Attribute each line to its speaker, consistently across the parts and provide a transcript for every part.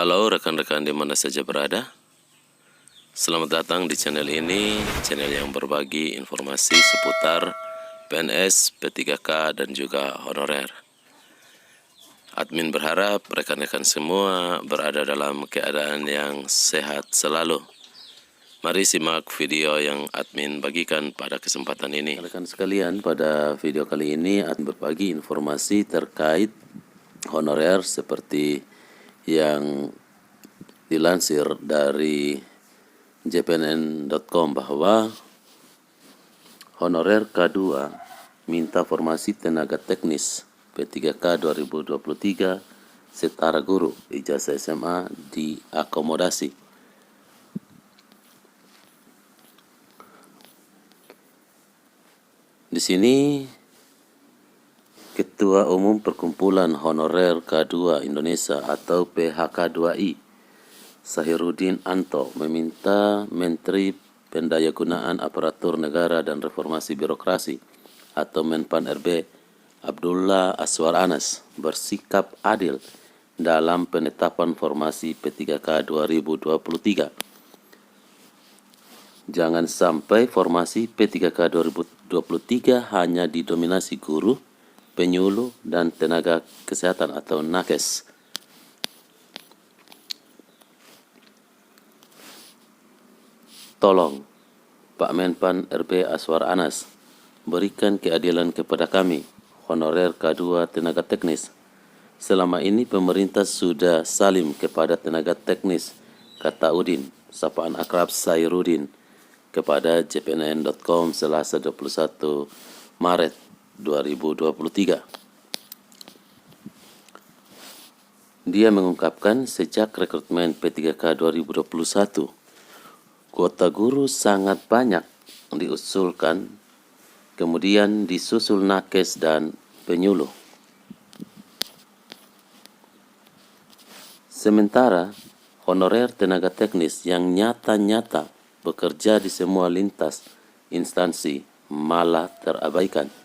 Speaker 1: Halo rekan-rekan di mana saja berada. Selamat datang di channel ini, channel yang berbagi informasi seputar PNS, P3K, dan juga honorer. Admin berharap rekan-rekan semua berada dalam keadaan yang sehat selalu. Mari simak video yang admin bagikan pada kesempatan ini. Rekan sekalian, pada video kali ini admin berbagi informasi terkait honorer seperti yang dilansir dari jpnn.com bahwa honorer K2 minta formasi tenaga teknis P3K 2023 setara guru, ijazah SMA diakomodasi. Di sini Ketua Umum Perkumpulan Honorer K2 Indonesia atau PHK2I Sahiruddin Anto meminta Menteri Pendayagunaan Aparatur Negara dan Reformasi Birokrasi atau Menpan RB Abdullah Azwar Anas bersikap adil dalam penetapan formasi P3K 2023. Jangan sampai formasi P3K 2023 hanya didominasi guru, penyuluh, dan tenaga kesehatan atau nakes. Tolong, Pak Menpan RB Azwar Anas, berikan keadilan kepada kami, honorer K2 tenaga teknis. Selama ini pemerintah sudah salim kepada tenaga teknis, kata Udin, sapaan akrab Sahiruddin, kepada jpnn.com Selasa 21 Maret 2023. Dia mengungkapkan sejak rekrutmen P3K 2021, kuota guru sangat banyak diusulkan, kemudian disusul nakes dan penyuluh. Sementara honorer tenaga teknis yang nyata-nyata bekerja di semua lintas instansi malah terabaikan.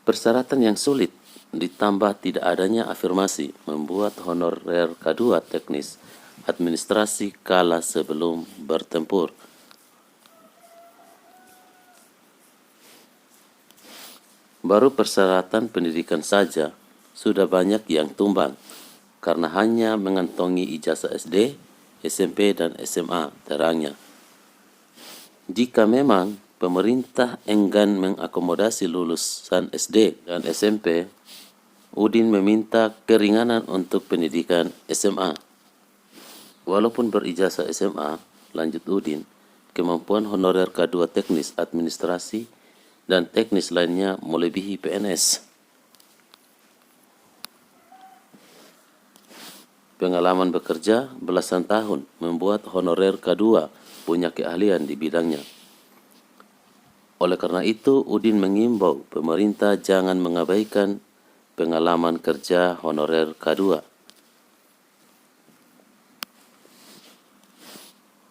Speaker 1: Persyaratan yang sulit ditambah tidak adanya afirmasi membuat honorer K2 teknis administrasi kalah sebelum bertempur. Baru persyaratan pendidikan saja sudah banyak yang tumbang karena hanya mengantongi ijazah SD, SMP, dan SMA terangnya. Jika memang pemerintah enggan mengakomodasi lulusan SD dan SMP, Udin meminta keringanan untuk pendidikan SMA. Walaupun berijazah SMA, lanjut Udin, kemampuan honorer K2 teknis administrasi dan teknis lainnya melebihi PNS. Pengalaman bekerja belasan tahun membuat honorer K2 punya keahlian di bidangnya. Oleh karena itu, Udin mengimbau pemerintah jangan mengabaikan pengalaman kerja honorer K2.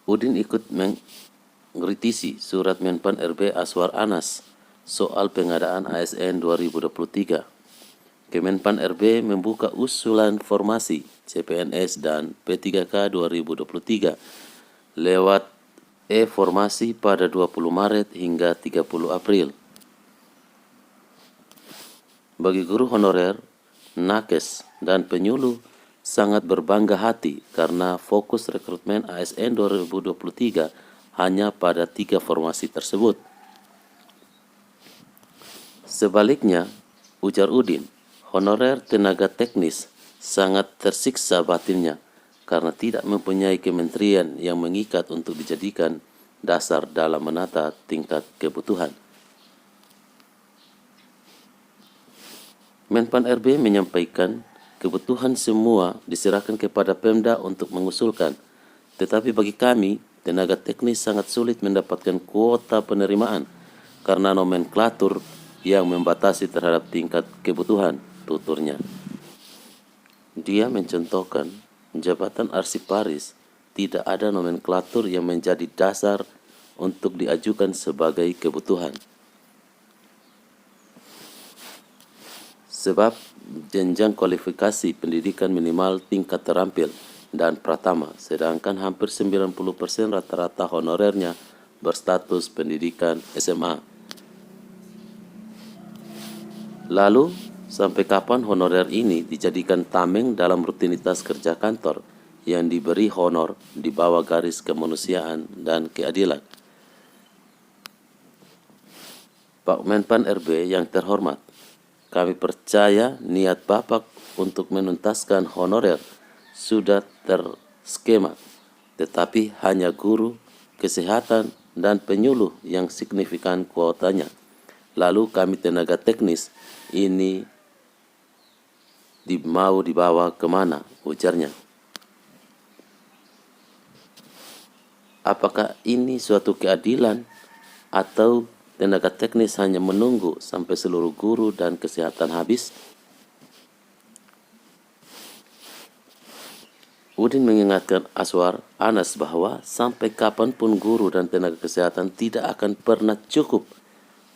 Speaker 1: Udin ikut mengkritisi surat Menpan RB Azwar Anas soal pengadaan ASN 2023. Kemenpan RB membuka usulan formasi CPNS dan P3K 2023 lewat e-formasi pada 20 Maret hingga 30 April. Bagi guru honorer, nakes, dan penyuluh sangat berbangga hati karena fokus rekrutmen ASN 2023 hanya pada 3 formasi tersebut. Sebaliknya, ujar Udin, honorer tenaga teknis sangat tersiksa batinnya karena tidak mempunyai kementerian yang mengikat untuk dijadikan dasar dalam menata tingkat kebutuhan. Menpan RB menyampaikan kebutuhan semua diserahkan kepada Pemda untuk mengusulkan. Tetapi bagi kami, tenaga teknis sangat sulit mendapatkan kuota penerimaan karena nomenklatur yang membatasi terhadap tingkat kebutuhan, tuturnya. Dia mencontohkan jabatan arsiparis tidak ada nomenklatur yang menjadi dasar untuk diajukan sebagai kebutuhan. sebab jenjang kualifikasi pendidikan minimal tingkat terampil dan pratama, sedangkan hampir 90% rata-rata honorernya berstatus pendidikan SMA. Lalu, sampai kapan honorer ini dijadikan tameng dalam rutinitas kerja kantor yang diberi honor di bawah garis kemanusiaan dan keadilan? Pak Menpan RB yang terhormat, kami percaya niat Bapak untuk menuntaskan honorer sudah terskema, tetapi hanya guru, kesehatan, dan penyuluh yang signifikan kuotanya. Lalu kami tenaga teknis ini mau dibawa kemana, ujarnya. Apakah ini suatu keadilan atau tenaga teknis hanya menunggu sampai seluruh guru dan kesehatan habis? Udin mengingatkan Aswar Anas bahwa sampai kapanpun guru dan tenaga kesehatan tidak akan pernah cukup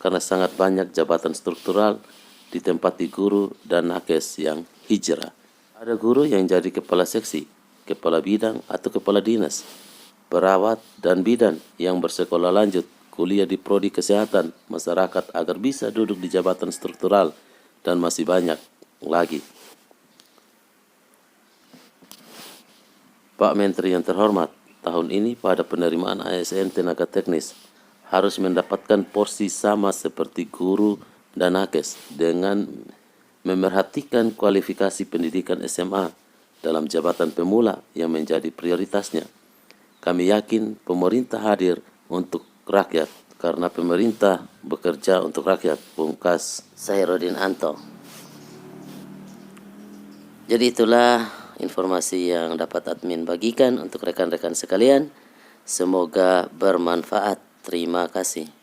Speaker 1: karena sangat banyak jabatan struktural ditempati guru dan nakes yang hijrah. Ada guru yang jadi kepala seksi, kepala bidang atau kepala dinas, perawat dan bidan yang bersekolah lanjut, kuliah di prodi kesehatan masyarakat agar bisa duduk di jabatan struktural, dan masih banyak lagi. Pak Menteri yang terhormat, tahun ini pada penerimaan ASN tenaga teknis harus mendapatkan porsi sama seperti guru dan nakes dengan memerhatikan kualifikasi pendidikan SMA dalam jabatan pemula yang menjadi prioritasnya. Kami yakin pemerintah hadir untuk rakyat karena pemerintah bekerja untuk rakyat, pungkas Sairudin Anto. Jadi itulah informasi yang dapat admin bagikan untuk rekan-rekan sekalian. Semoga bermanfaat. Terima kasih.